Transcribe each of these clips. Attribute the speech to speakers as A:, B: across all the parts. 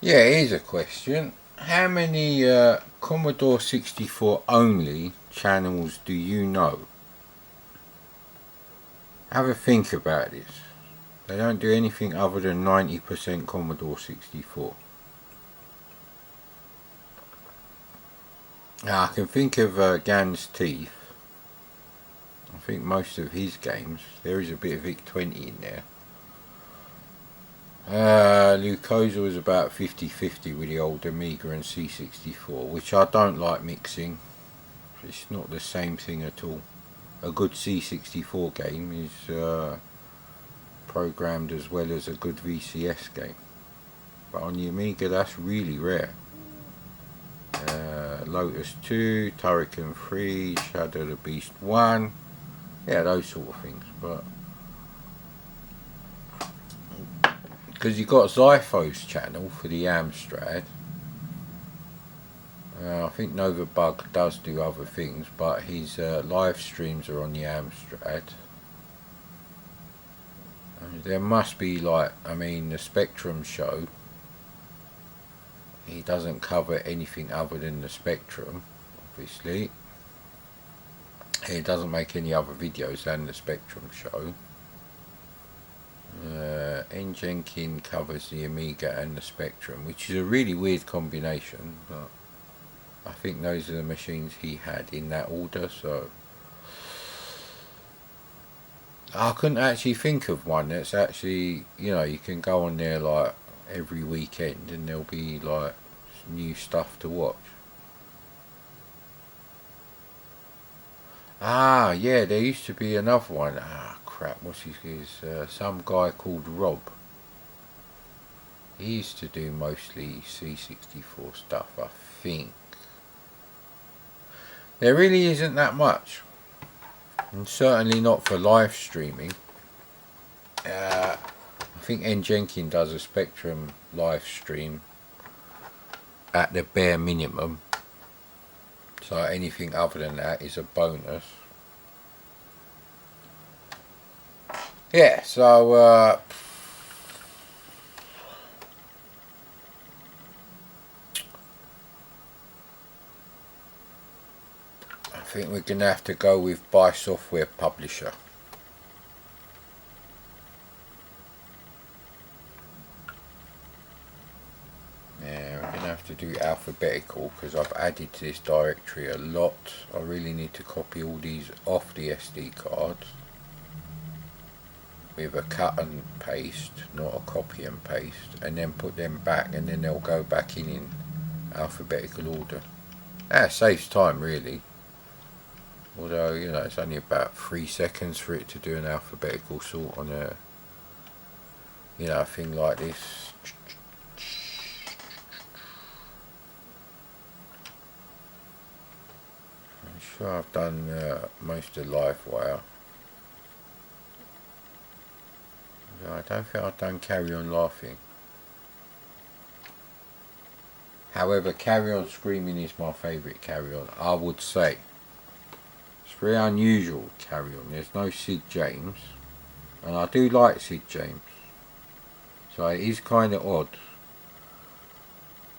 A: Yeah, here's a question. How many Commodore 64 only channels do you know? Have a think about this. They don't do anything other than 90% Commodore 64. Now, I can think of Gan's Teeth. I think most of his games, there is a bit of VIC-20 in there. Lucosa was about 50-50 with the old Amiga and C64, which I don't like mixing. It's not the same thing at all. A good C64 game is programmed as well as a good VCS game. But on the Amiga, that's really rare. Lotus 2, Turrican 3, Shadow the Beast 1. Yeah, those sort of things. But because you got Zypho's channel for the Amstrad. I think Novabug does do other things, but his live streams are on the Amstrad. There must be the Spectrum show. He doesn't cover anything other than the Spectrum, obviously. He doesn't make any other videos than the Spectrum show. N. Jenkin covers the Amiga and the Spectrum, which is a really weird combination, but I think those are the machines he had in that order, so I couldn't actually think of one that's actually, you can go on there like every weekend and there'll be like new stuff to watch. Ah, yeah, there used to be another one. Ah, crap, what's his some guy called Rob. He used to do mostly C64 stuff, I think. There really isn't that much. And certainly not for live streaming. I think N. Jenkin does a Spectrum live stream at the bare minimum. So anything other than that is a bonus. Yeah, so I think we're going to have to go with by software publisher. Yeah, we're going to have to do alphabetical because I've added to this directory a lot. I really need to copy all these off the SD cards with a cut and paste, not a copy and paste, and then put them back, and then they'll go back in alphabetical order. That saves time really. Although, it's only about 3 seconds for it to do an alphabetical sort on a thing like this. I'm sure I've done most of LiveWire. I don't think I've done Carry On Laughing. However, Carry On Screaming is my favourite Carry On, I would say. It's very unusual Carry On. There's no Sid James, and I do like Sid James, so it is kind of odd.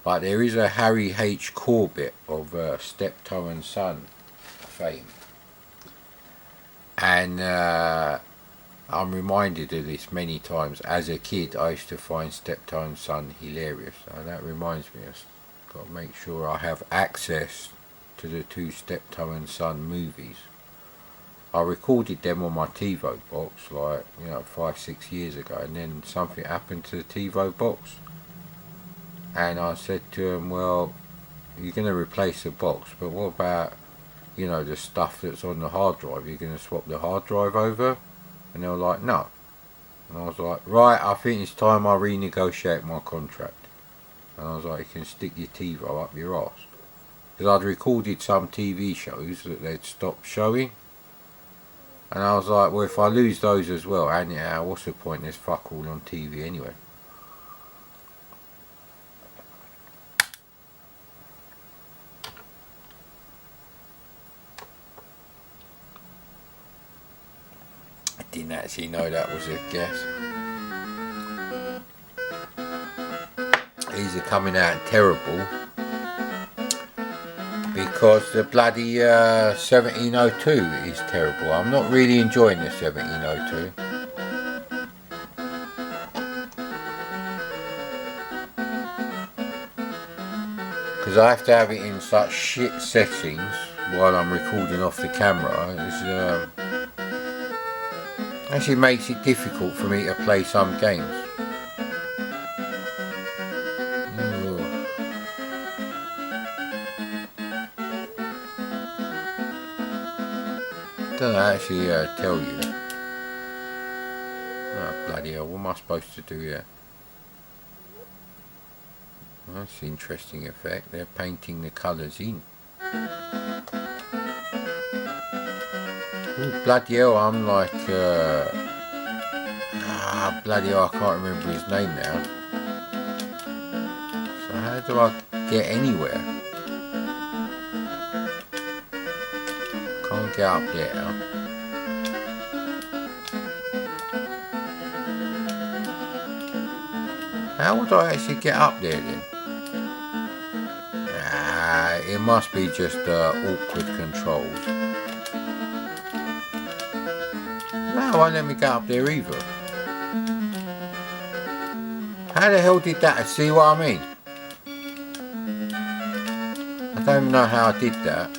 A: But there is a Harry H. Corbett of Steptoe and Son fame, and I'm reminded of this many times. As a kid, I used to find Steptoe and Son hilarious, so that reminds me, I've got to make sure I have access to the 2 Steptoe and Son movies. I recorded them on my TiVo box 5-6 years ago, and then something happened to the TiVo box, and I said to them, well, you're going to replace the box, but what about the stuff that's on the hard drive? You're going to swap the hard drive over? And they were like, no. And I was like, right, I think it's time I renegotiate my contract. And I was like, you can stick your TiVo up your arse. Because I'd recorded some TV shows that they'd stopped showing. And I was like, well, if I lose those as well, and what's the point? There's fuck all on TV anyway. I didn't actually know that was a guess. these are coming out terrible because the bloody 1702 is terrible. I'm not really enjoying the 1702. Because I have to have it in such shit settings while I'm recording off the camera. It actually makes it difficult for me to play some games. Don't actually tell you. Oh, bloody hell, what am I supposed to do here? That's an interesting effect. They're painting the colours in. Ooh, bloody hell, I'm like... bloody hell, I can't remember his name now. So how do I get anywhere? Can't get up there. How would I actually get up there then? It must be just awkward controls. No, it won't let me get up there either. How the hell did that? See what I mean? I don't even know how I did that.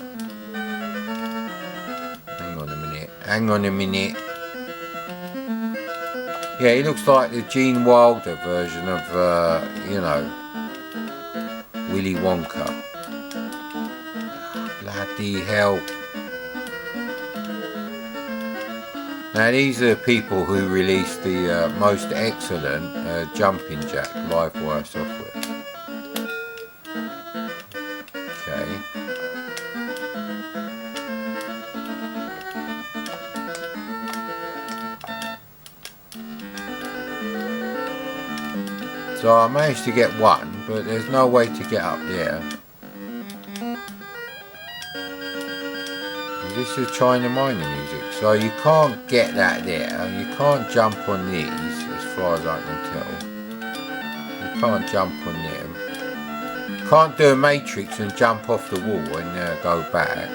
A: Hang on a minute. Hang on a minute. Yeah, he looks like the Gene Wilder version of, you know, Willy Wonka. Bloody hell. Now these are the people who released the most excellent jumping jack live wire software. Okay. So I managed to get one, but there's no way to get up there. This is China miner music, so you can't get that there. You can't jump on these, as far as I can tell. You can't jump on them. You can't do a matrix and jump off the wall and go back.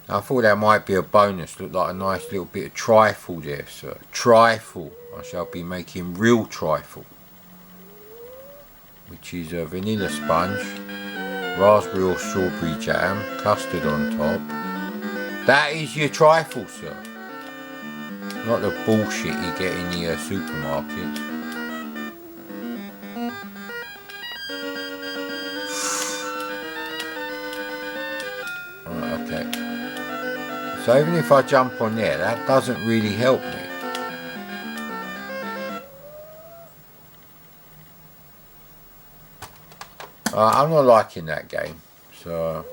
A: I thought that might be a bonus. Looked like a nice little bit of trifle there, sir. Trifle. I shall be making real trifle, which is a vanilla sponge, raspberry or strawberry jam, custard on top. That is your trifle, sir. Not the bullshit you get in the supermarkets. Right, okay. So even if I jump on there, that doesn't really help me. I'm not liking that game, so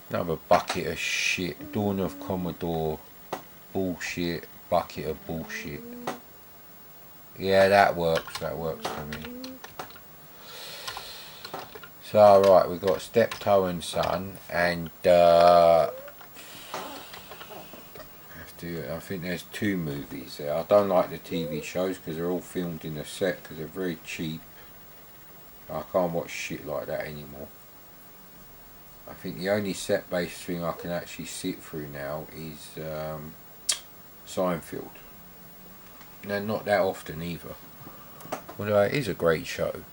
A: another bucket of shit. Dawn of Commodore bullshit, bucket of bullshit. Yeah, that works for me. So right, we've got Steptoe and Son, and I think there's 2 movies there. I don't like the TV shows because they're all filmed in a set because they're very cheap. I can't watch shit like that anymore. I think the only set-based thing I can actually sit through now is Seinfeld. No, not that often either. Although it is a great show.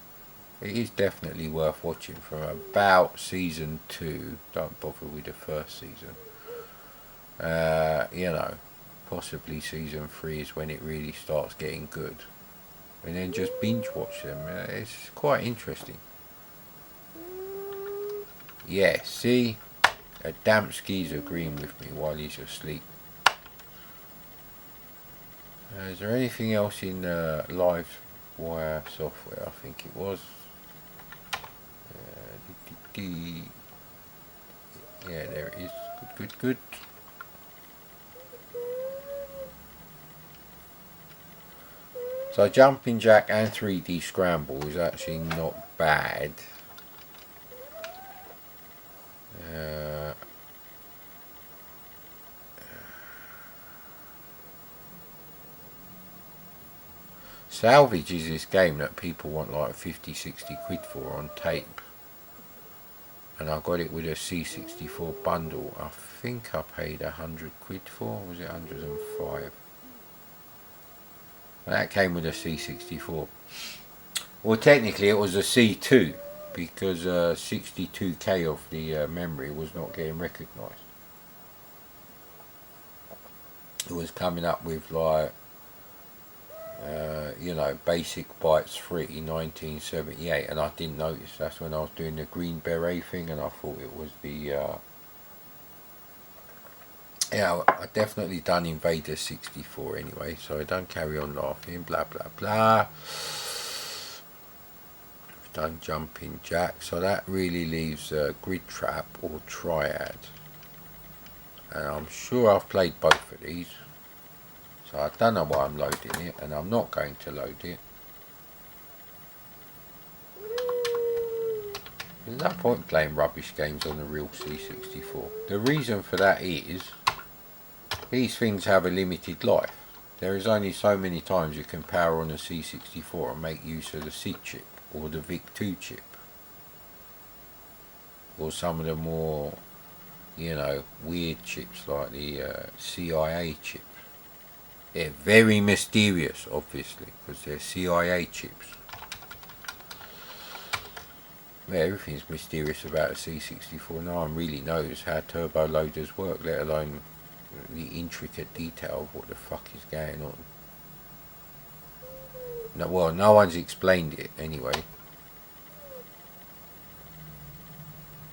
A: It is definitely worth watching from about season 2. Don't bother with the first season. You know, possibly season 3 is when it really starts getting good. And then just binge watch them. It's quite interesting. Yeah, see? Adamski's agreeing with me while he's asleep. Is there anything else in live wire software? I think it was. Yeah, there it is. Good. So jumping jack and 3D scramble is actually not bad. Salvage is this game that people want like 50-60 quid for on tape. And I got it with a C64 bundle. I think I paid 100 quid for, or was it 105? And that came with a C64. Well, technically it was a C2 because 62k of the memory was not getting recognised. It was coming up with like, basic bytes 3 1978, and I didn't notice. That's when I was doing the green beret thing, and I thought it was the I definitely done Invader 64 anyway, so I don't carry on laughing, blah blah blah. Done Jumping Jack, so that really leaves Grid Trap or Triad, and I'm sure I've played both of these, so I don't know why I'm loading it, and I'm not going to load it. There's no point playing rubbish games on a real C64. The reason for that is these things have a limited life. There is only so many times you can power on a C64 and make use of the SID chip or the VIC-2 chip, or some of the more, weird chips like the CIA chip. They're very mysterious, obviously, because they're CIA chips. Yeah, everything's mysterious about a C64. No one really knows how turbo loaders work, let alone the intricate detail of what the fuck is going on. No, well, no one's explained it anyway,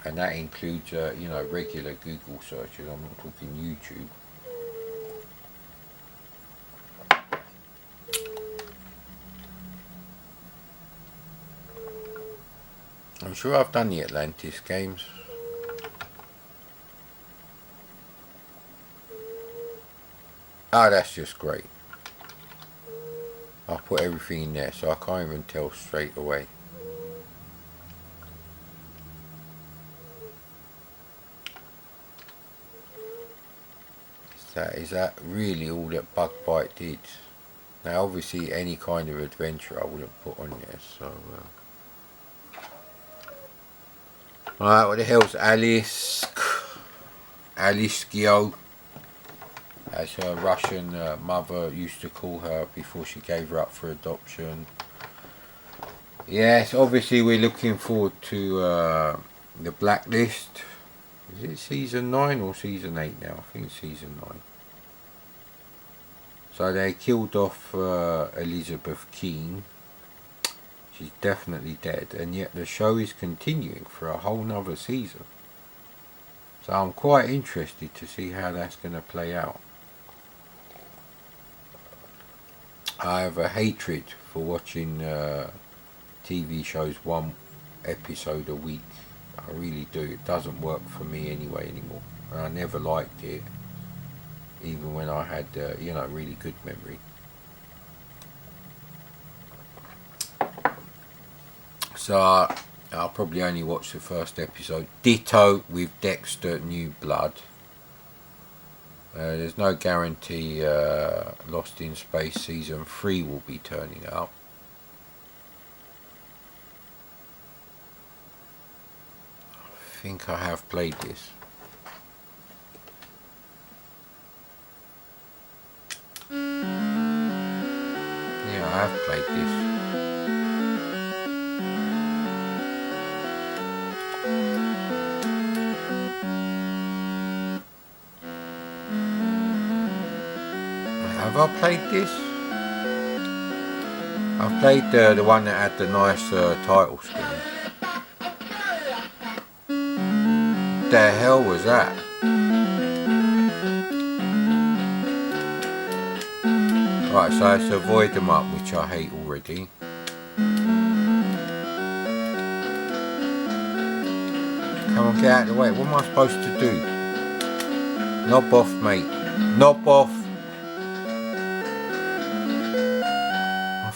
A: and that includes regular Google searches. I'm not talking YouTube. I'm sure I've done the Atlantis games. Oh, that's just great. I'll put everything in there, so I can't even tell straight away. Is that really all that Bug Bite did? Now, obviously, any kind of adventure I wouldn't put on there, so... Alright, what the hell's Alice? Alice Gio, as her Russian mother used to call her before she gave her up for adoption. Yes, obviously we're looking forward to the Blacklist. Is it season 9 or season 8 now? I think it's season 9. So they killed off Elizabeth Keane. She's definitely dead, and yet the show is continuing for a whole nother season. So I'm quite interested to see how that's going to play out. I have a hatred for watching TV shows one episode a week. I really do. It doesn't work for me anyway anymore. And I never liked it, even when I had really good memory. So I'll probably only watch the first episode. Ditto with Dexter New Blood. There's no guarantee Lost in Space season 3 will be turning up. I think I have played this. Yeah, I have played this. Have I played this? I've played the one that had the nice title screen. What the hell was that? Right, so it's avoid them up, which I hate already. Come on, get out of the way. What am I supposed to do? Knob off, mate. Knob off.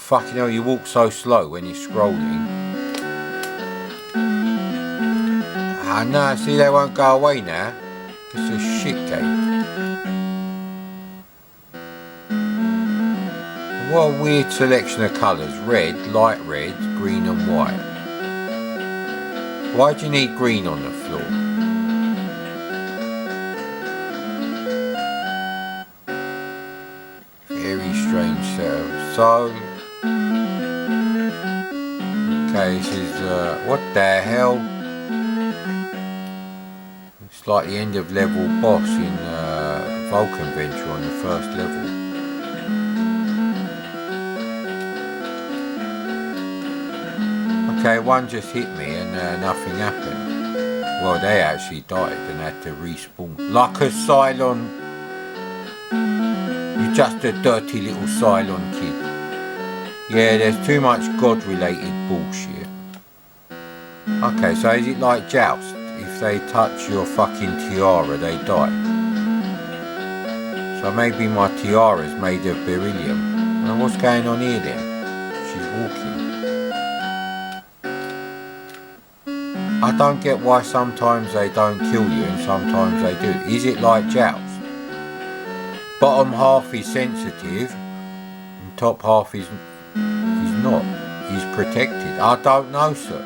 A: Fucking hell, you walk so slow when you're scrolling. Ah no, see, they won't go away now. It's a shit game. What a weird selection of colours. Red, light red, green and white. Why do you need green on the floor? Very strange setup. So, okay, this is, what the hell? It's like the end of level boss in Vulcan Venture on the first level. Okay, one just hit me and nothing happened. Well, they actually died and had to respawn. Like a Cylon. You're just a dirty little Cylon kid. Yeah, there's too much God-related bullshit. Okay, so is it like Joust? If they touch your fucking tiara, they die. So maybe my tiara is made of beryllium. And what's going on here then? She's walking. I don't get why sometimes they don't kill you and sometimes they do. Is it like Joust? Bottom half is sensitive and top half is not. He's protected. I don't know, sir.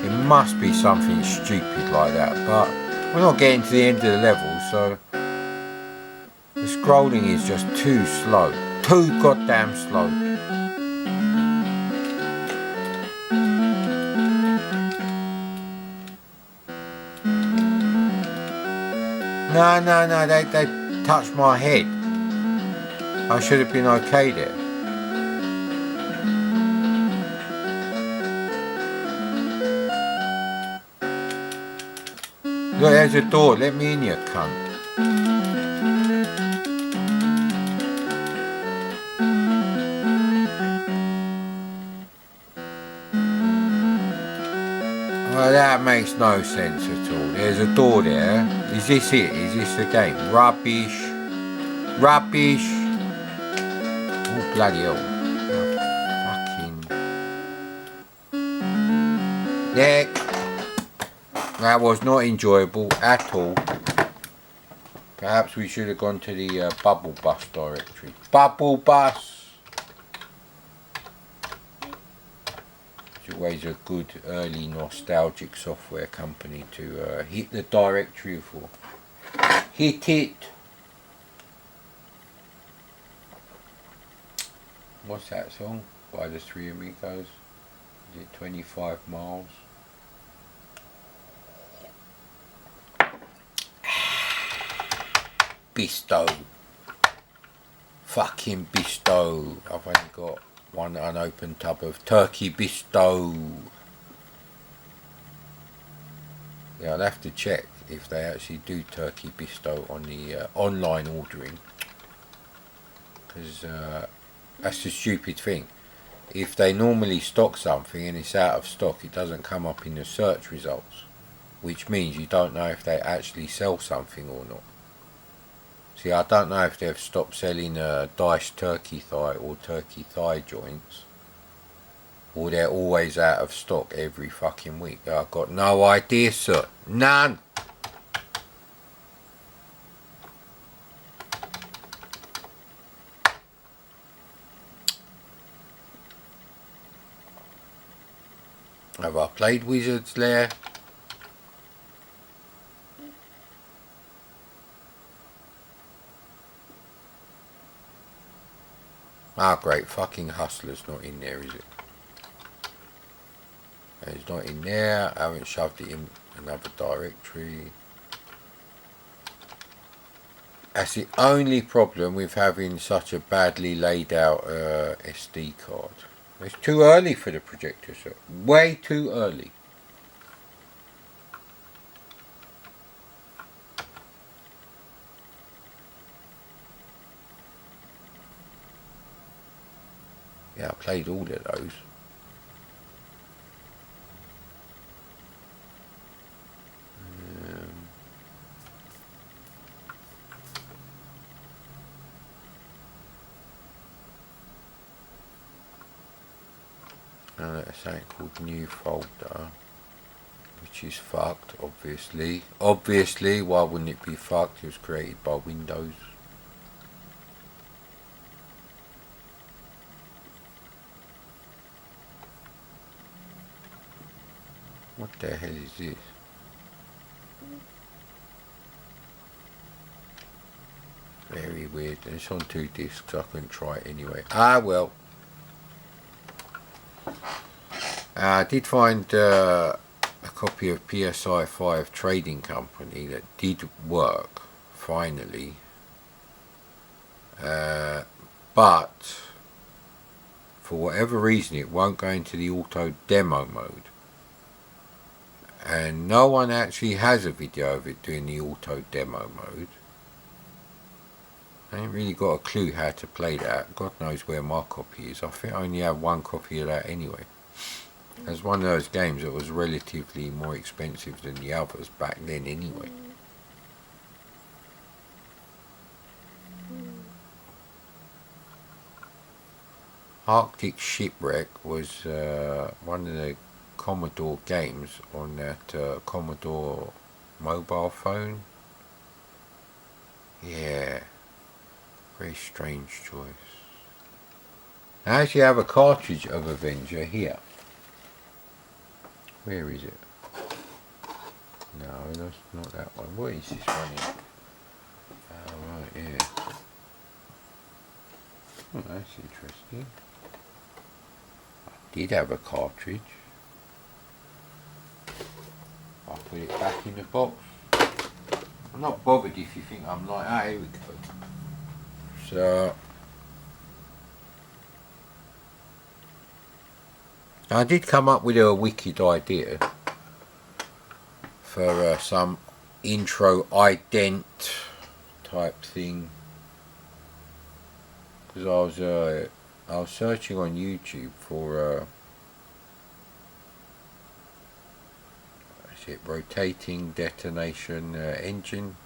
A: It must be something stupid like that, but we're not getting to the end of the level, so the scrolling is just too slow. Too goddamn slow. No, they touched my head. I should have been okay there. Look, there's a door. Let me in, you cunt. Well, that makes no sense at all. There's a door there. Is this it? Is this the game? Rubbish. Rubbish. Oh, bloody hell. Oh, fucking... Nick. That was not enjoyable at all. Perhaps we should have gone to the Bubble Bus directory. Bubble Bus! It's always a good early nostalgic software company to hit the directory for. Hit it! What's that song? By the Three Amigos? Is it 25 Miles? Bisto. Fucking Bisto. I've only got one unopened tub of turkey Bisto. Yeah, I'll have to check if they actually do turkey Bisto on the online ordering. Because that's the stupid thing. If they normally stock something and it's out of stock, it doesn't come up in the search results. Which means you don't know if they actually sell something or not. See, I don't know if they've stopped selling diced turkey thigh or turkey thigh joints, or they're always out of stock every fucking week. I've got no idea, sir. None. Have I played Wizard's Lair? Ah, great, fucking Hustler's not in there, is it? It's not in there. I haven't shoved it in another directory. That's the only problem with having such a badly laid out SD card. It's too early for the projector, sir. Way too early. Yeah, I played all of those. Now there's something called new folder. which is fucked, obviously. Obviously, why wouldn't it be fucked? It was created by Windows. What the hell is this? Very weird. And it's on 2 discs. I couldn't try it anyway. Ah, well. I did find a copy of PSI 5 Trading Company that did work, finally. But for whatever reason, it won't go into the auto demo mode. And no one actually has a video of it doing the auto demo mode. I ain't really got a clue how to play that. God knows where my copy is. I think I only have one copy of that anyway. It's one of those games that was relatively more expensive than the others back then anyway. Arctic Shipwreck was one of the Commodore games on that Commodore mobile phone. Yeah. Very strange choice. I actually have a cartridge of Avenger here. Where is it? No, that's not that one. What is this one here? Oh, right, yeah. Oh, that's interesting. I did have a cartridge. I'll put it back in the box. I'm not bothered if you think I'm like, ah, here we go. So, I did come up with a wicked idea for some intro ident type thing, because I was searching on YouTube for is it rotating detonation engine.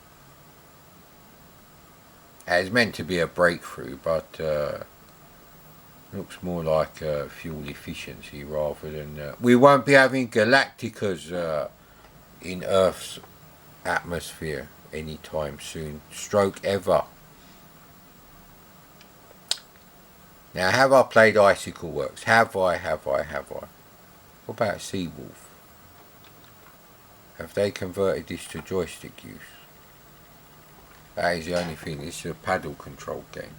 A: It's meant to be a breakthrough, but looks more like fuel efficiency rather than... we won't be having Galacticas in Earth's atmosphere anytime soon. Stroke ever. Now, have I played Icicle Works? Have I? What about Seawolf? Have they converted this to joystick use? That is the only thing. This is a paddle control game.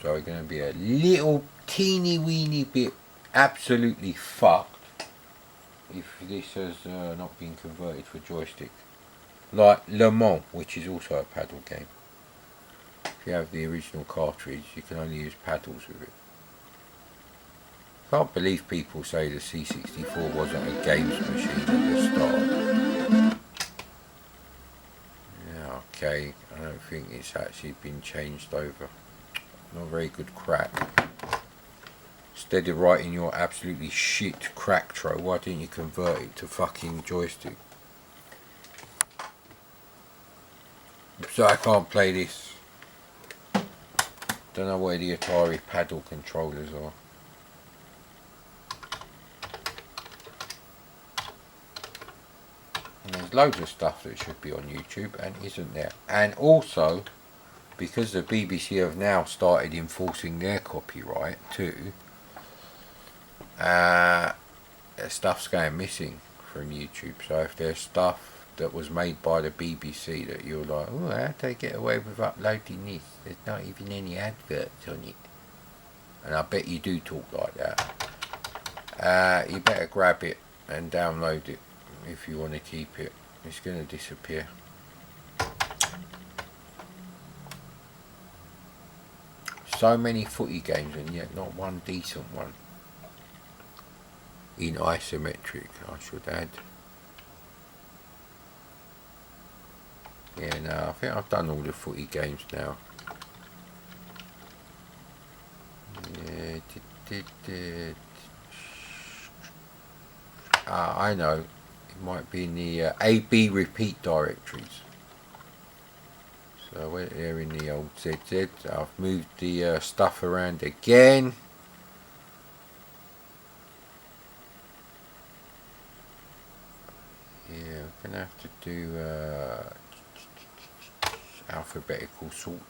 A: So we're going to be a little teeny weeny bit absolutely fucked if this has not been converted for joystick. Like Le Mans, which is also a paddle game. If you have the original cartridge, you can only use paddles with it. Can't believe people say the C64 wasn't a games machine at the start. Yeah, okay, I don't think it's actually been changed over. Not very good crack. Instead of writing your absolutely shit crack tro, why didn't you convert it to fucking joystick? So I can't play this. Don't know where the Atari paddle controllers are. And there's loads of stuff that should be on YouTube and isn't there. And also, because the BBC have now started enforcing their copyright too, stuff's going missing from YouTube. So if there's stuff that was made by the BBC that you're like, oh, how'd they get away with uploading this? There's not even any adverts on it. And I bet you do talk like that. You better grab it and download it if you want to keep it. It's going to disappear. So many footy games and yet not one decent one. In isometric, I should add. Yeah, no, I think I've done all the footy games now. Yeah, I know. It might be in the AB repeat directories. So we're there in the old ZZ. I've moved the stuff around again. Yeah, gonna have to do alphabetical sort.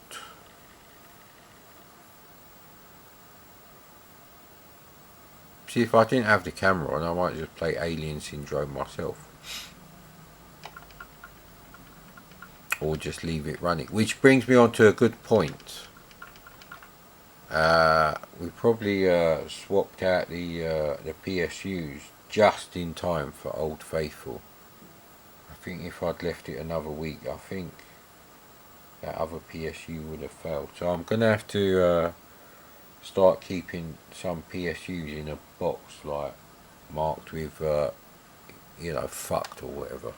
A: See, if I didn't have the camera on, I might just play Alien Syndrome myself. Or just leave it running. Which brings me on to a good point. We probably swapped out the PSUs just in time for Old Faithful. I think if I'd left it another week, I think that other PSU would have failed. So I'm going to have to start keeping some PSUs in a box, like marked with, you know, fucked or whatever.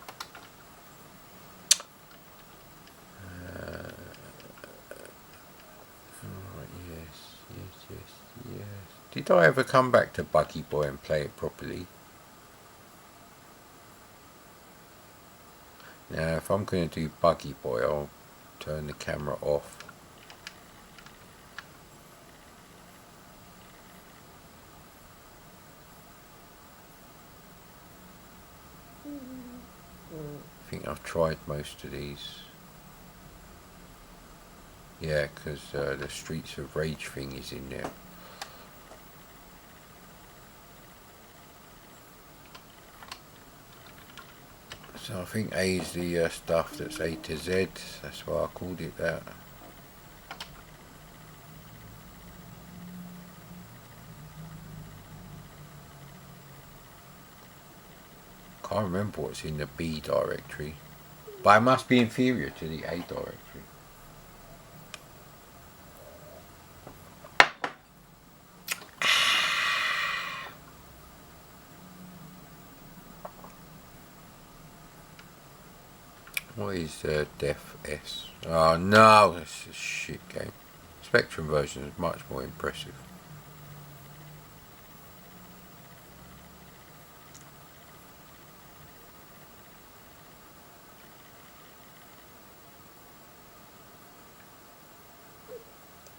A: Yes. Did I ever come back to Buggy Boy and play it properly? Now, if I'm going to do Buggy Boy, I'll turn the camera off. I think I've tried most of these. Yeah, because the Streets of Rage thing is in there. So I think A is the stuff that's A to Z. That's why I called it that. Can't remember what's in the B directory, but it must be inferior to the A directory. What is Def S? Oh no, that's a shit game. Spectrum version is much more impressive.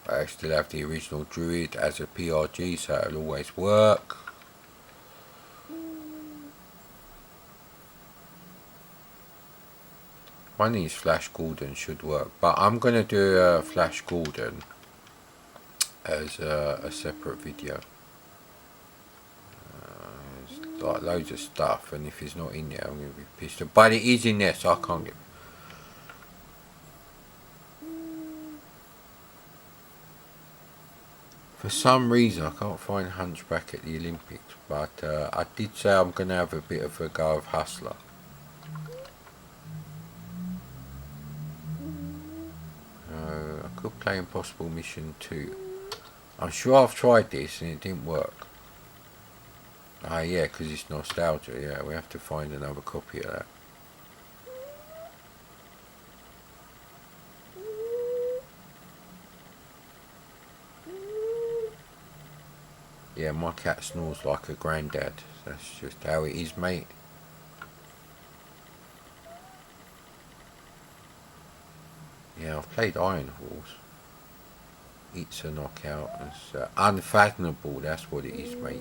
A: I still have the original Druid as a PRG, so it'll always work. One of these Flash Gordon should work, but I'm going to do Flash Gordon as a separate video. There's like loads of stuff, and if it's not in there, I'm going to be pissed off. But it is in there, so I can't get. For some reason, I can't find Hunchback at the Olympics, but I did say I'm going to have a bit of a go of Hustler. I could play Impossible Mission 2. I'm sure I've tried this and it didn't work. Ah, yeah, because it's nostalgia. Yeah, we have to find another copy of that. Yeah, my cat snores like a granddad. That's just how it is, mate. Yeah, I've played Iron Horse. It's a knockout. It's unfathomable, that's what it is, mate.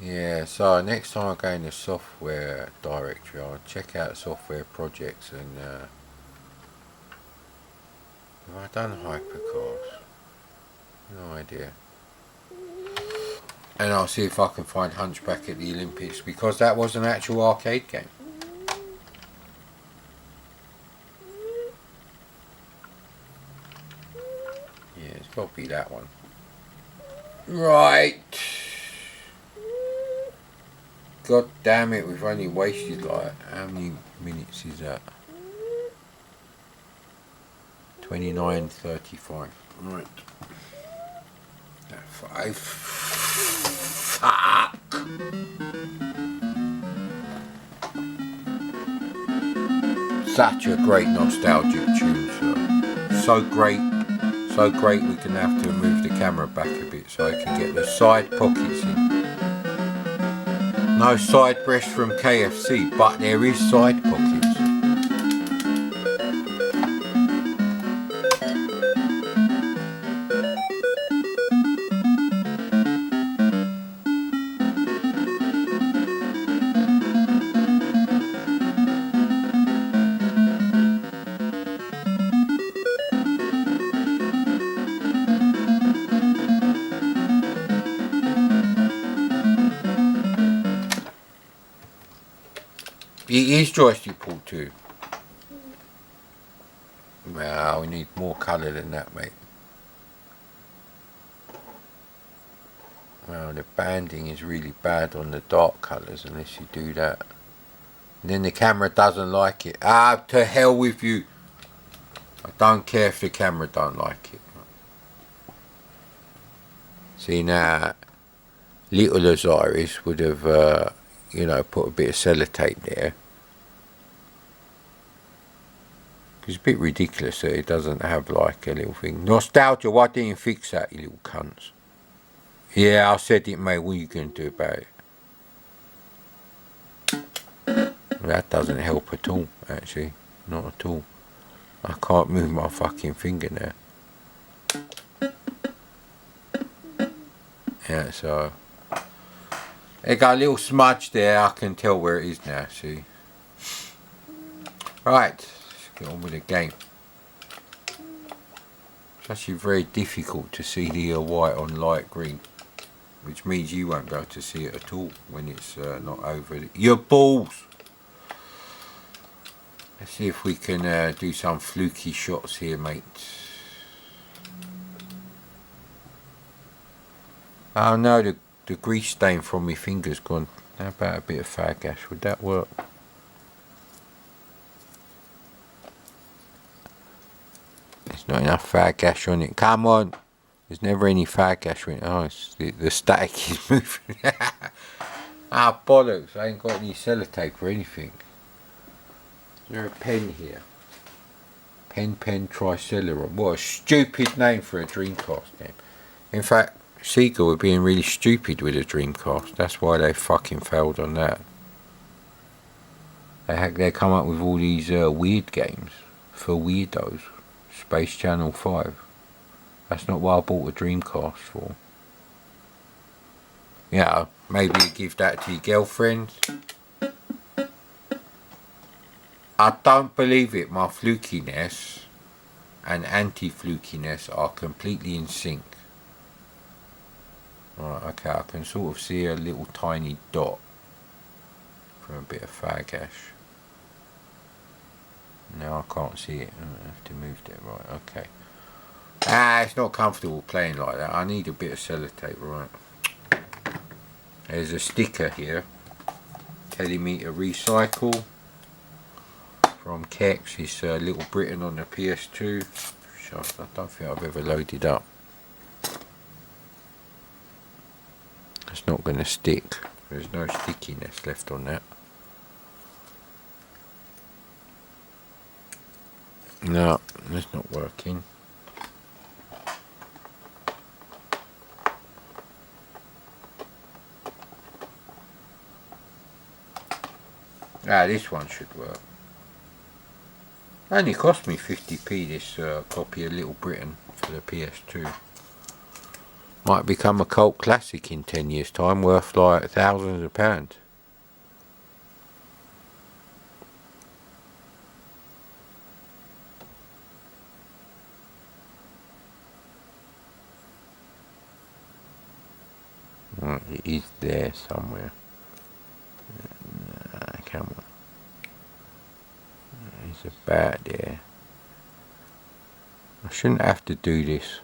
A: Yeah, so next time I go in the software directory, I'll check out software projects and have I done Hypercars? No idea. And I'll see if I can find Hunchback at the Olympics, because that was an actual arcade game. Yeah, it's got to be that one. Right. God damn it, we've only wasted like, how many minutes is that? 29:35. Right. 5. Fuck. Such a great nostalgic tune, sir. So great we can have to move the camera back a bit so I can get the side pockets in. No side breast from KFC, but there is side pockets. It is joystick port 2. Well, we need more colour than that, mate. Well, the banding is really bad on the dark colours unless you do that. And then the camera doesn't like it. Ah, to hell with you. I don't care if the camera don't like it. See now, little Osiris would have, put a bit of sellotape there. It's a bit ridiculous that it doesn't have like a little thing. Nostalgia, why didn't you fix that, you little cunts? Yeah, I said it, mate. What are you going to do about it? That doesn't help at all, actually. Not at all. I can't move my fucking finger now. Yeah, so... It got a little smudge there. I can tell where it is now, see? Right. Let's get on with the game. It's actually very difficult to see the white on light green. Which means you won't be able to see it at all when it's not over your balls. Let's see if we can do some fluky shots here, mate. Oh no, the grease stain from my finger's gone. How about a bit of fag ash? Would that work? There's not enough fag ash on it. Come on. There's never any fag ash in it. Oh, it's the static is moving. Ah, bollocks. I ain't got any sellotape or anything. Is there a pen here? Pen Triceleron. What a stupid name for a Dreamcast game. In fact, Sega were being really stupid with a Dreamcast. That's why they fucking failed on that. They come up with all these weird games for weirdos. Space Channel 5. That's not what I bought a Dreamcast for. Yeah, maybe you give that to your girlfriend. I don't believe it. My flukiness and anti-flukiness are completely in sync. Right, okay, I can sort of see a little tiny dot from a bit of fag ash. No, I can't see it. I have to move it. Right, okay. Ah, it's not comfortable playing like that. I need a bit of sellotape, right. There's a sticker here telling me to recycle from Kex. It's Little Britain on the PS2. I don't think I've ever loaded up. It's not going to stick. There's no stickiness left on that. No, it's not working. Ah, this one should work. Only cost me 50p this copy of Little Britain for the PS2. Might become a cult classic in 10 years time, worth like thousands of pounds. Right, it is there somewhere. Come on. It's about there. I shouldn't have to do this.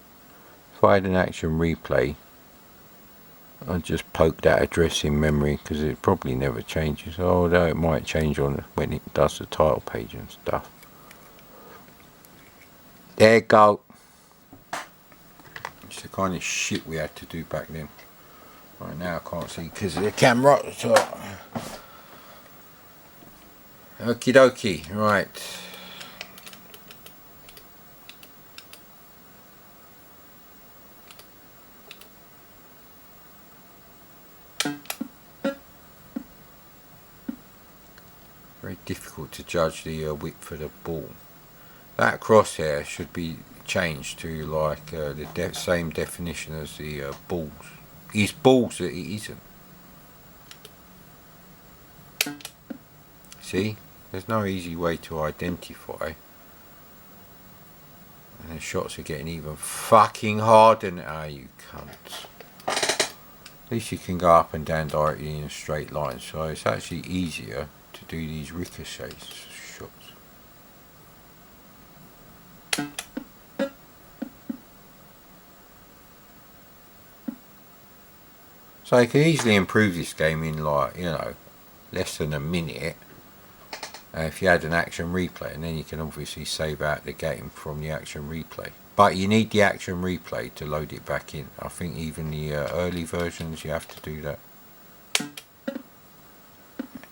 A: If I had an action replay, I'd just poke that address in memory because it probably never changes. Although it might change on when it does the title page and stuff. There you go. It's the kind of shit we had to do back then. Right now I can't see because of the camera. So. Okie dokie, right. Very difficult to judge the width of the ball. That crosshair should be changed to like the same definition as the balls. It's balls that it isn't. See? There's no easy way to identify. And the shots are getting even fucking harder now, you cunts. At least you can go up and down directly in a straight line, so it's actually easier to to do these ricochet shots. So you can easily improve this game in, like, you know, less than a minute if you had an action replay, and then you can obviously save out the game from the action replay. But you need the action replay to load it back in. I think even the early versions you have to do that.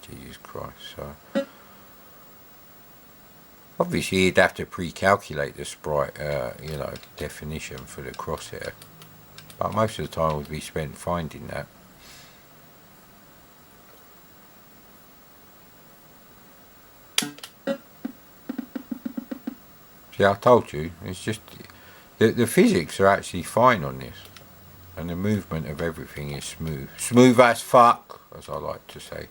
A: Jesus Christ. So obviously you'd have to pre-calculate the sprite, you know, definition for the crosshair. But most of the time would be spent finding that. See, I told you, it's just the physics are actually fine on this, and the movement of everything is smooth as fuck, as I like to say.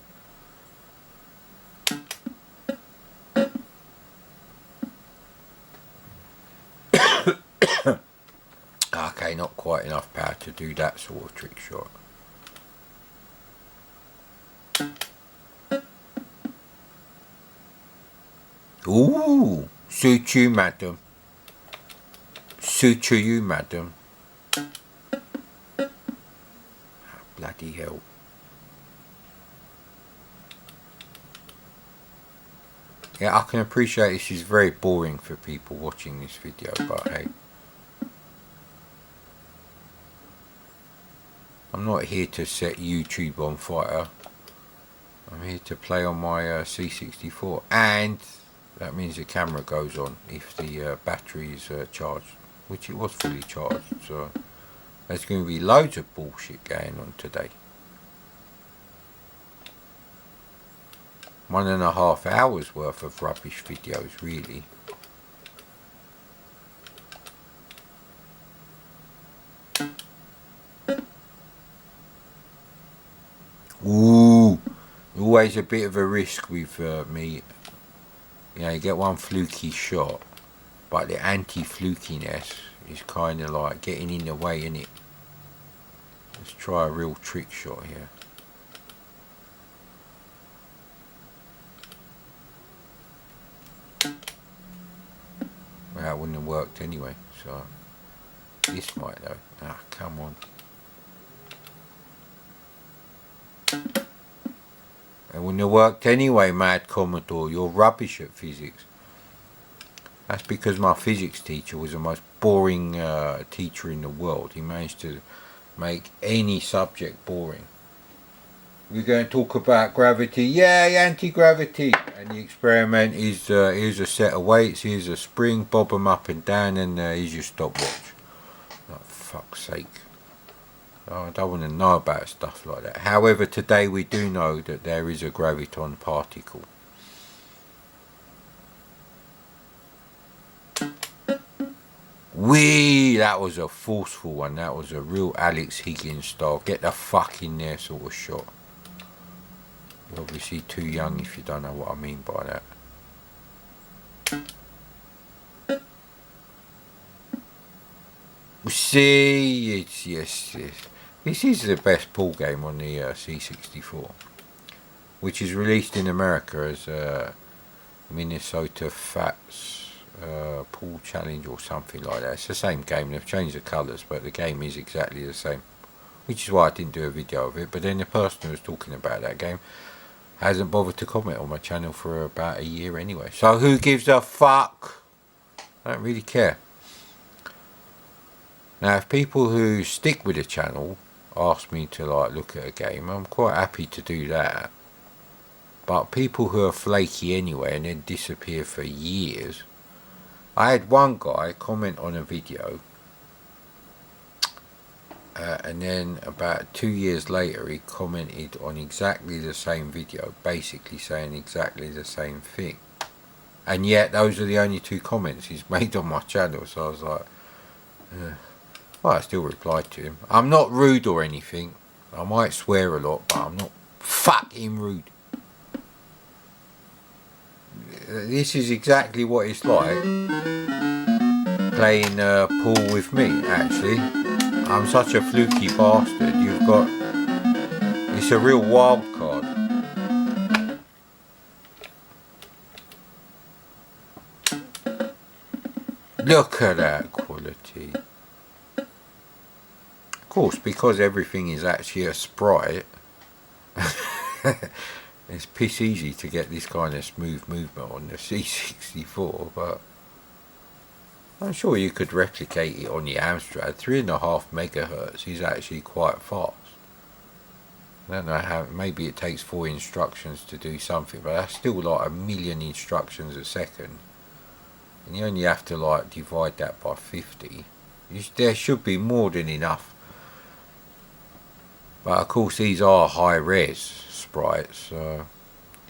A: Okay, not quite enough power to do that sort of trick shot. Ooh, suit you, madam. Suit you, madam. Oh, bloody hell. Yeah, I can appreciate this is very boring for people watching this video, but hey. I'm not here to set YouTube on fire. I'm here to play on my C64, and that means the camera goes on if the battery is charged, which it was fully charged. So there's going to be loads of bullshit going on today. 1.5 hours worth of rubbish videos, really. Ooh, always a bit of a risk with me. You know, you get one fluky shot, but the anti-flukiness is kind of like getting in the way, innit? Let's try a real trick shot here. Well, that wouldn't have worked anyway, so this might though. Ah, come on. It wouldn't have worked anyway, mad Commodore. You're rubbish at physics. That's because my physics teacher was the most boring teacher in the world. He managed to make any subject boring. We're going to talk about gravity. Yay, anti-gravity. And the experiment is, here's a set of weights, here's a spring, bob them up and down, and here's your stopwatch. Oh, fuck's sake. Oh, I don't want to know about stuff like that. However, today we do know that there is a graviton particle. Wee! That was a forceful one. That was a real Alex Higgins style. Get the fuck in there sort of shot. You're obviously too young if you don't know what I mean by that. See, it's yes. This is the best pool game on the C64, which is released in America as Minnesota Fats Pool Challenge or something like that. It's the same game. They've changed the colours, but the game is exactly the same, which is why I didn't do a video of it. But then the person who was talking about that game hasn't bothered to comment on my channel for about a year anyway. So who gives a fuck? I don't really care. Now, if people who stick with the channel ask me to like look at a game, I'm quite happy to do that. But people who are flaky anyway and then disappear for years. I had one guy comment on a video, and then about 2 years later he commented on exactly the same video, basically saying exactly the same thing. And yet those are the only 2 comments he's made on my channel. So I was like, well, I still replied to him. I'm not rude or anything. I might swear a lot, but I'm not fucking rude. This is exactly what it's like playing pool with me, actually. I'm such a fluky bastard. You've got... It's a real wild card. Look at that quality. Of course, because everything is actually a sprite, it's piss easy to get this kind of smooth movement on the C64, but I'm sure you could replicate it on the Amstrad. 3.5 megahertz is actually quite fast. I don't know how, maybe it takes 4 instructions to do something, but that's still like 1,000,000 instructions a second. And you only have to like divide that by 50. There should be more than enough. But of course these are high res sprites, so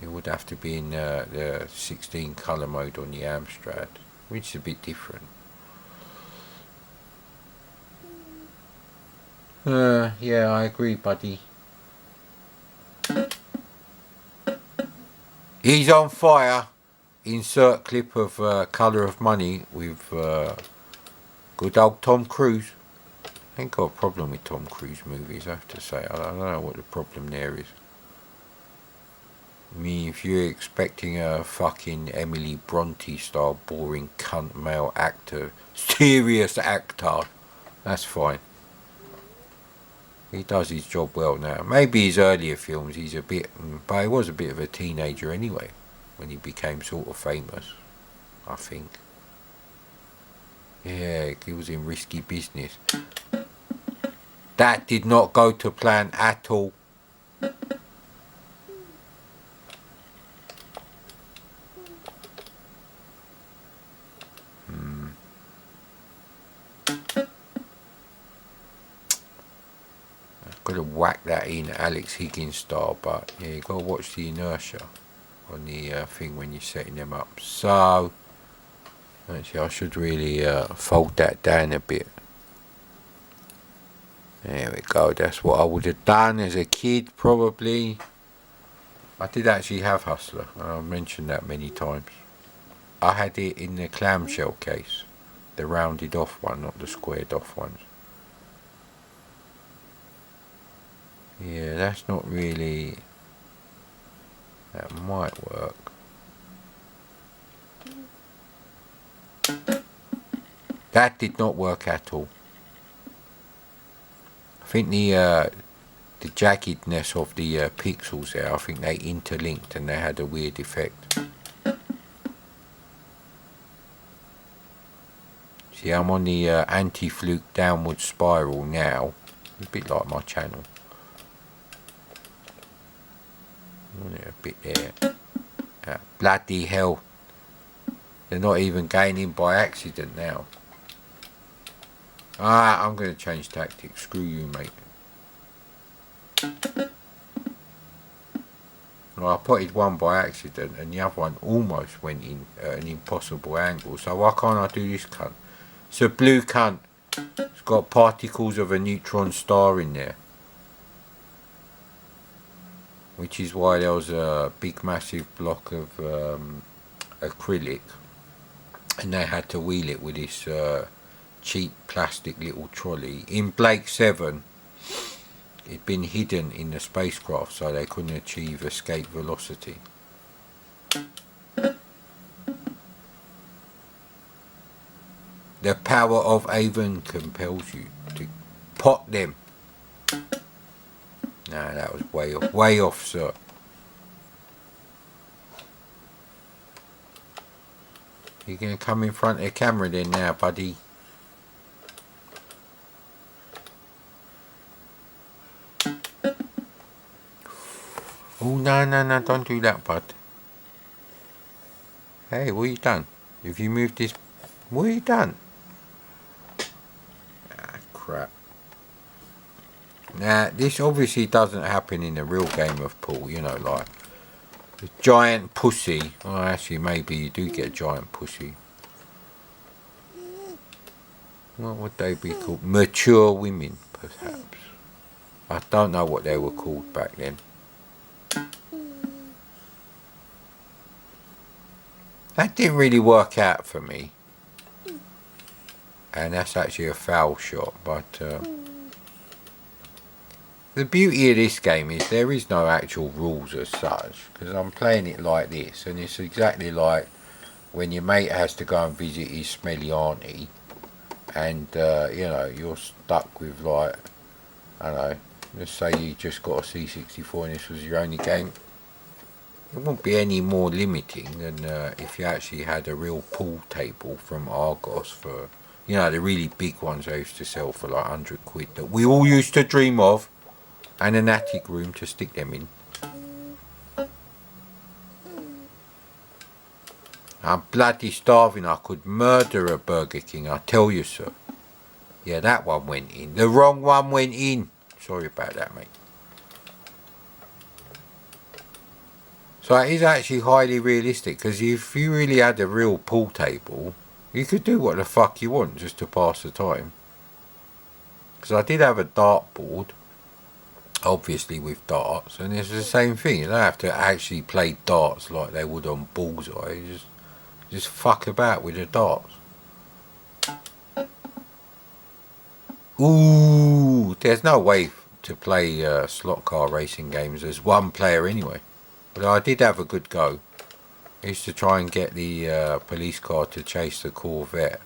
A: it would have to be in the 16 colour mode on the Amstrad, which is a bit different. Yeah, I agree, buddy. He's on fire. Insert clip of Colour of Money with good old Tom Cruise. I ain't got a problem with Tom Cruise movies, I have to say. I don't know what the problem there is. I mean, if you're expecting a fucking Emily Bronte style boring cunt male actor, serious actor, that's fine. He does his job well now. Maybe his earlier films he's a bit, but he was a bit of a teenager anyway when he became sort of famous, I think. Yeah, he was in Risky Business. That did not go to plan at all. Got to whack that in Alex Higgins style, but yeah, you got to watch the inertia on the thing when you're setting them up. So actually I should really fold that down a bit. There we go, that's what I would have done as a kid probably. I did actually have Hustler, I've mentioned that many times. I had it in the clamshell case, the rounded off one, not the squared off ones. Yeah, that's not really, that might work. That did not work at all. I think the jaggedness of the pixels there, I think they interlinked and they had a weird effect. See, I'm on the anti-fluke downward spiral now, a bit like my channel. A bit there. Bloody hell. They're not even gaining by accident now. I'm going to change tactics. Screw you, mate. Well, I potted one by accident and the other one almost went in at an impossible angle. So why can't I do this cunt? It's a blue cunt. It's got particles of a neutron star in there. Which is why there was a big massive block of acrylic and they had to wheel it with this cheap plastic little trolley. In Blake 7 it'd been hidden in the spacecraft so they couldn't achieve escape velocity. The power of Avon compels you to pot them. No, that was way off, sir. You're going to come in front of the camera then now, buddy. Oh, no, don't do that, bud. Hey, what you done? Have you moved this? What you done? Ah, crap. Now, this obviously doesn't happen in a real game of pool, you know, like a giant pussy. Well, actually, maybe you do get a giant pussy. What would they be called? Mature women, perhaps. I don't know what they were called back then. That didn't really work out for me. And that's actually a foul shot, but the beauty of this game is there is no actual rules as such, because I'm playing it like this, and it's exactly like when your mate has to go and visit his smelly auntie, and you know, you're stuck with, like, I don't know, let's say you just got a C64 and this was your only game. It wouldn't be any more limiting than if you actually had a real pool table from Argos for, you know, the really big ones they used to sell for like 100 quid that we all used to dream of, and an attic room to stick them in. I'm bloody starving. I could murder a Burger King, I tell you, sir. Yeah, that one went in. The wrong one went in. Sorry about that, mate. So it is actually highly realistic, because if you really had a real pool table, you could do what the fuck you want just to pass the time. Because I did have a dartboard, obviously with darts, and it's the same thing. You don't have to actually play darts like they would on Bullseye. You just fuck about with the darts. Ooh, there's no way to play slot car racing games as one player anyway. But I did have a good go. I used to try and get the police car to chase the Corvette.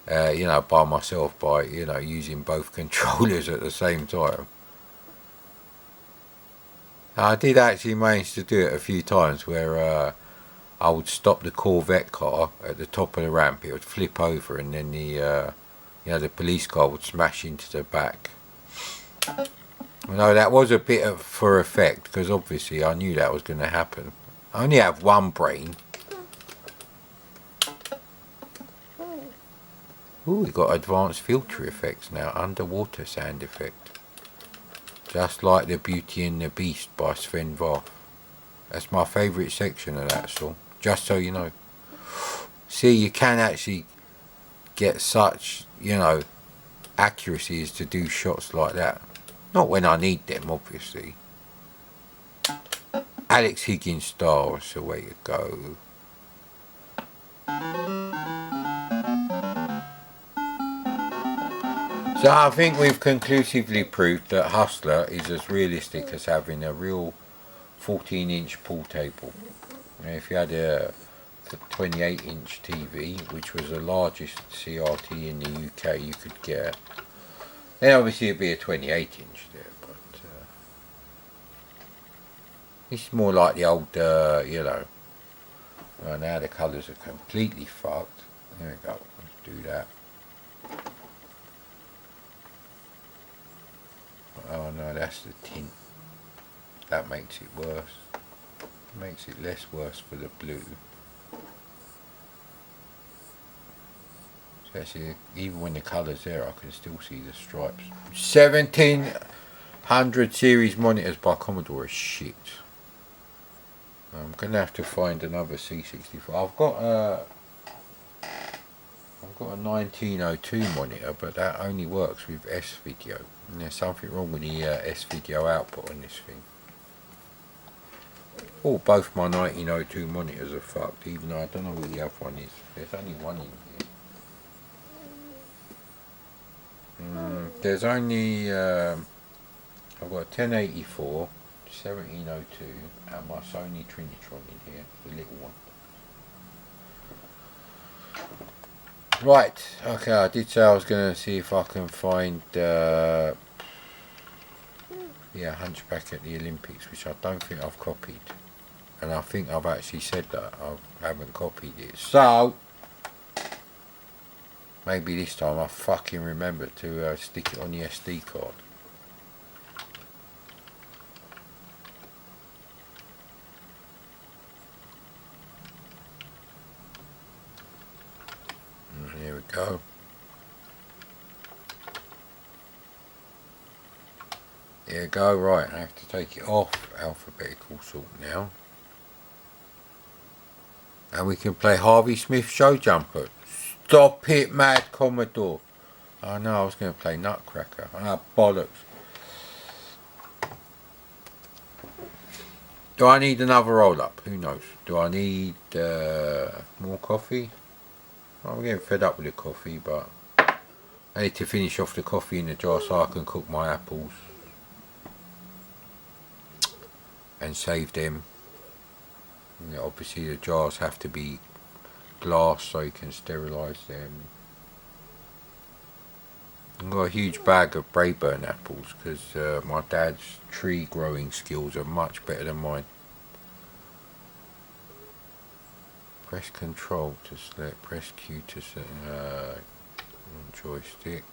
A: You know, by myself, by, you know, using both controllers at the same time. I did actually manage to do it a few times where I would stop the Corvette car at the top of the ramp. It would flip over, and then you know, the police car would smash into the back. No, that was a bit of for effect, because obviously I knew that was going to happen. I only have one brain. Ooh, we got advanced filter effects now. Underwater sound effect. Just like the Beauty and the Beast by Sven Vath. That's my favourite section of that song. Just so you know. See, you can actually get such, you know, accuracies to do shots like that. Not when I need them, obviously. Alex Higgins style is the way to go. So I think we've conclusively proved that Hustler is as realistic as having a real 14-inch pool table. If you had a 28-inch TV, which was the largest CRT in the UK you could get, then obviously it'd be a 28-inch there, but it's more like the old, you know, well, now the colours are completely fucked. There we go, let's do that. Oh no, that's the tint. That makes it worse. Makes it less worse for the blue. So actually, even when the colour's there, I can still see the stripes. 1700 series monitors by Commodore is shit. I'm gonna have to find another C64. I've got a 1902 monitor, but that only works with S-Video. And there's something wrong with the S-Video output on this thing. Oh, both my 1902 monitors are fucked, even though I don't know where the other one is. There's only one in here. There's only, I've got a 1084, 1702, and my Sony Trinitron in here, the little one. Right, okay, I did say I was going to see if I can find, Hunchback at the Olympics, which I don't think I've copied. And I think I've actually said that I haven't copied it. So, maybe this time I fucking remember to stick it on the SD card. And here we go. There you go, right, I have to take it off alphabetical sort now. And we can play Harvey Smith Show Jumper. Stop it, mad Commodore. Oh no, I was going to play Nutcracker. Ah, bollocks. Do I need another roll up? Who knows? Do I need more coffee? I'm getting fed up with the coffee, but I need to finish off the coffee in the jar so I can cook my apples and save them. And obviously the jars have to be glass so you can sterilise them. I've got a huge bag of Braeburn apples because my dad's tree growing skills are much better than mine. Press control to select, press Q to select, joystick,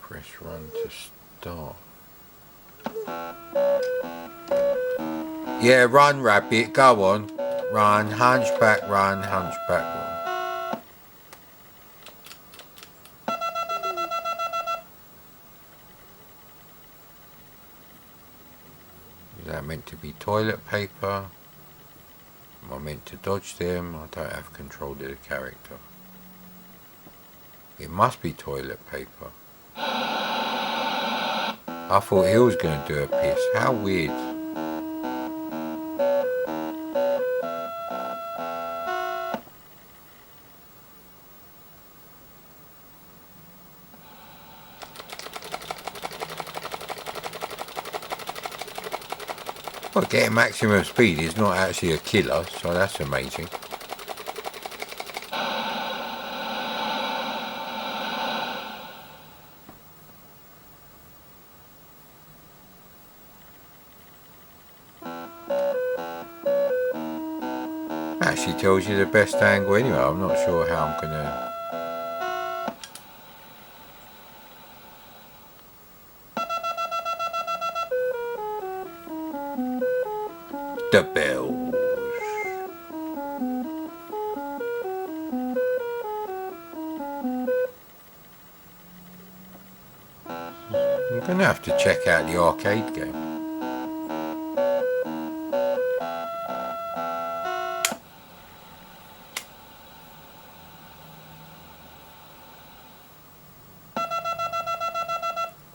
A: press run to start. Yeah, run rabbit, go on. Run, hunchback, run, hunchback, run. Is that meant to be toilet paper? Am I meant to dodge them? I don't have control of the character. It must be toilet paper. I thought he was going to do a piss. How weird. Well, getting maximum speed is not actually a killer, so that's amazing. Actually tells you the best angle anyway. I'm not sure how I'm gonna. The bells. I'm gonna have to check out the arcade game.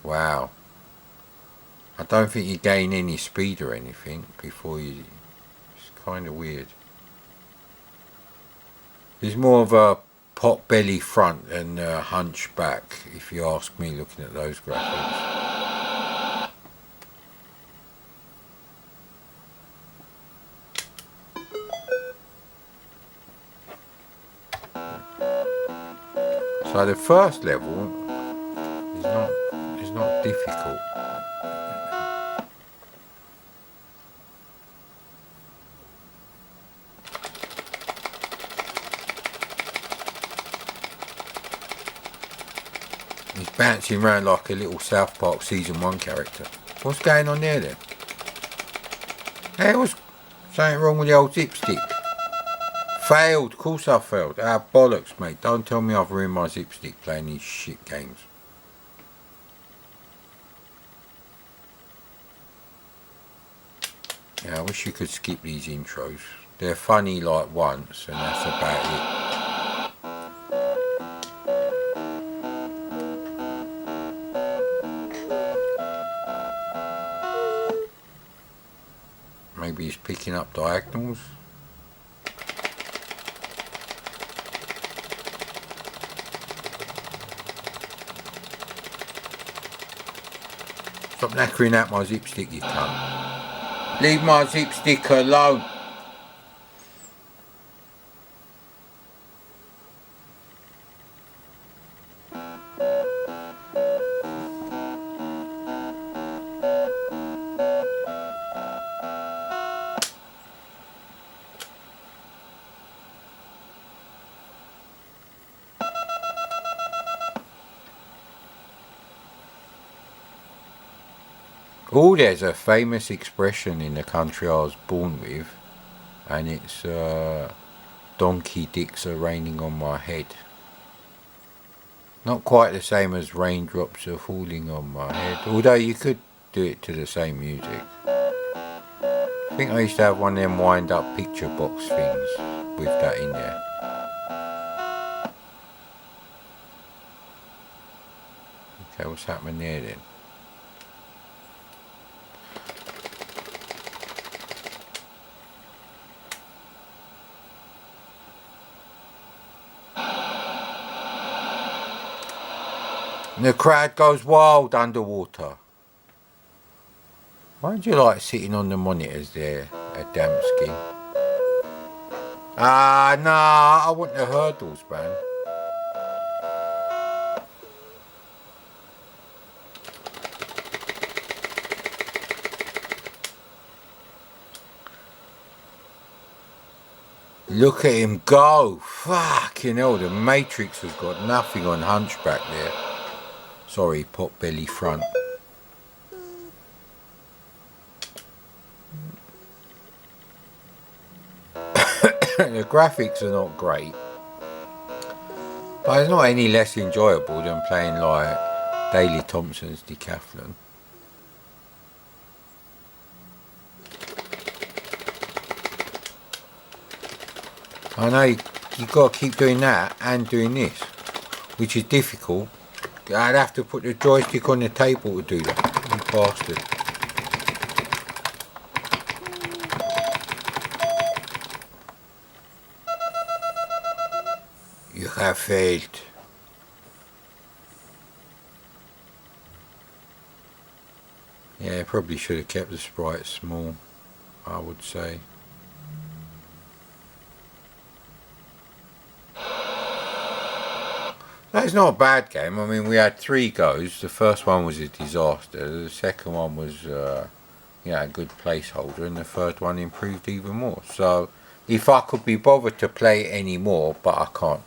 A: Wow. I don't think you gain any speed or anything before you... It's kind of weird. There's more of a pot belly front and a hunchback, if you ask me, looking at those graphics. So the first level is not difficult. He's bouncing around like a little South Park Season 1 character. What's going on there then? Hey, what's something wrong with the old dipstick? Failed, of course I failed. Ah, bollocks, mate. Don't tell me I've ruined my dipstick playing these shit games. Yeah, I wish you could skip these intros. They're funny like once, and that's about it. Maybe he's picking up diagonals. Stop knackering out my zipstick, you cunt. Leave my zipstick alone. Oh, there's a famous expression in the country I was born with, and it's donkey dicks are raining on my head. Not quite the same as raindrops are falling on my head, although you could do it to the same music. I think I used to have one of them wind up picture box things with that in there. Okay, what's happening there then? And the crowd goes wild underwater. Why do you like sitting on the monitors there, Adamski? Ah, nah, I want the hurdles, man. Look at him go. Fucking hell, the Matrix has got nothing on Hunchback there. Sorry, Potbelly Front. The graphics are not great, but it's not any less enjoyable than playing like Daley Thompson's Decathlon. I know you've got to keep doing that and doing this, which is difficult. I'd have to put the joystick on the table to do that, you bastard. You have failed. Yeah, probably should have kept the sprites small, I would say. That's not a bad game. I mean, we had 3 goes. The first one was a disaster. The second one was, a good placeholder, and the third one improved even more. So, if I could be bothered to play any more, but I can't.